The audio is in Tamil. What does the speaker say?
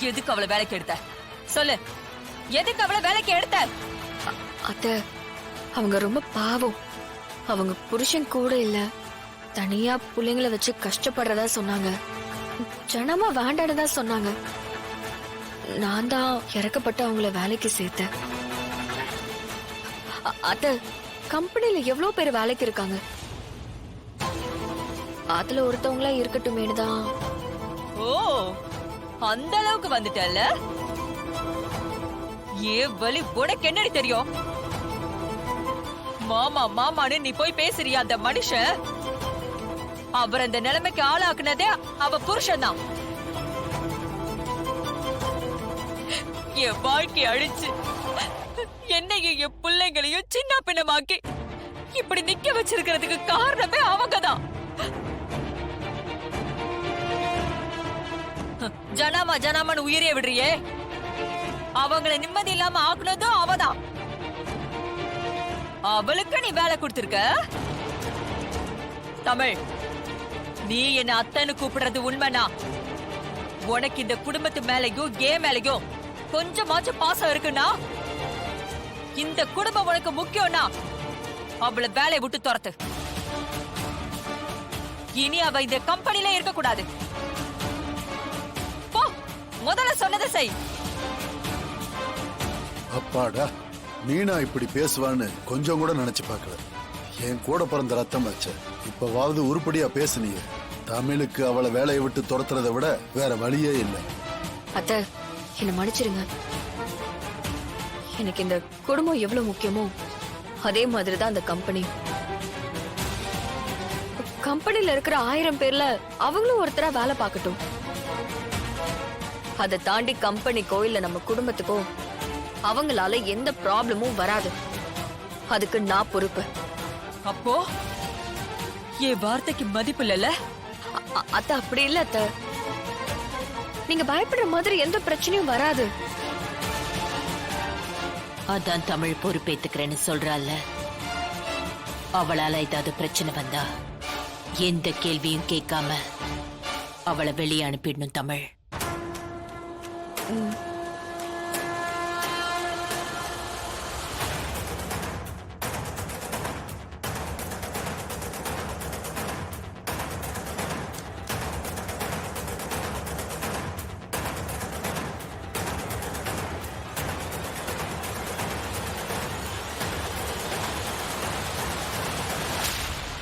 எதுக்கு அவளை வேலைக்கு எடுத்த சொல்லு, எதுக்கு அவளை வேலைக்கு எடுத்த? அத்த, அவங்க ரொம்ப பாவம். அவங்க புருஷன் கூட இல்ல, தனியா பிள்ளைங்களை வச்சு கஷ்டப்படுறதா சொன்னாங்க. ஜனமா வேண்டானதா சொன்னாங்க. நான் தான் இறக்கப்பட்டு அவங்கள வேலைக்கு சேர்த்தேன். அத்த, கம்பெனில எவ்வளவு பேர் வேலைக்கு இருக்காங்க. அதுல ஒருத்தவங்களா இருக்கட்டுமேனுதான். ஓ, அந்த அளவுக்கு வந்துட்டல்ல? ஏ வலி உனக்கு என்னடி தெரியும்? மாமா மாமான்னு நீ போய் பேசுறியா? அந்த மனுஷன் அவர் அந்த நிலைமைக்கு ஆளாக்குனதே அவ புருஷன் தான். என் வாழ்க்கை அழிச்சு என்னையும் என் பிள்ளைங்களையும் சின்ன பின்னமாக்கி இப்படி நிக்க வச்சிருக்கிறதுக்கு காரணமே அவங்கதான். ஜனாமா ஜனாமான்னு உயிரே விடுறியே, அவங்கள நிம்மதி இல்லாம ஆக்குனதும் அவதான். அவளுக்கு நீ வேலை கொடுத்திருக்க. தமிழ், நீ என்ன அத்தன்னு கூப்பிடுறது உண்மைனா உனக்கு இந்த குடும்பத்து மேலையும் ஏன் மேலையும் கொஞ்சமாச்சும் பாசம் இருக்குன்னா, இந்த குடும்பம் உனக்கு முக்கியம்னா அவளை வேலையை விட்டு துரத்து. இனி அவ இந்த கம்பெனில இருக்க கூடாது. போ, முதல்ல சொன்னதை செய். அப்பாடா, மீனா இப்படி பேசுவான்னு கொஞ்சம் கூட நினைச்சு பார்க்கல. என் கூட பிறந்த ரத்தம் வச்ச இப்பவாவது உருப்படியா பேசுனீங்க. தமிழுக்கு அவளை வேலையை விட்டு துரத்துறதை விட வேற வழியே இல்லை. அத்த, என்ன மன்னிச்சிருங்க. எனக்கு இந்த குடும்பம் எவ்வளவு முக்கியமோ அதே மாதிரிதான் அந்த கம்பெனி. கம்பெனில இருக்கிற 1000 பேர்ல அவங்களும் ஒருத்தரா வேலை பார்க்கட்டும். அதை தாண்டி கம்பெனிக்கோ இல்ல நம்ம குடும்பத்துக்கோ அவங்களால எந்த ப்ராப்ளமும் வராது. அதுக்கு நான் பொறுப்பு. அப்போ என் வார்த்தைக்கு மதிப்பு இல்லைல்ல? அத்த, அப்படி இல்ல அத்த. நீங்க பயப்படுற மாதிரி எந்த பிரச்சனையும் வராது. அதான் தமிழ் பொறுப்பேத்துக்கிறேன்னு சொல்றாள். அவளால ஏதாவது பிரச்சனை வந்தா எந்த கேள்வியும் கேட்காம அவளை வெளியே அனுப்பிடணும் தமிழ்.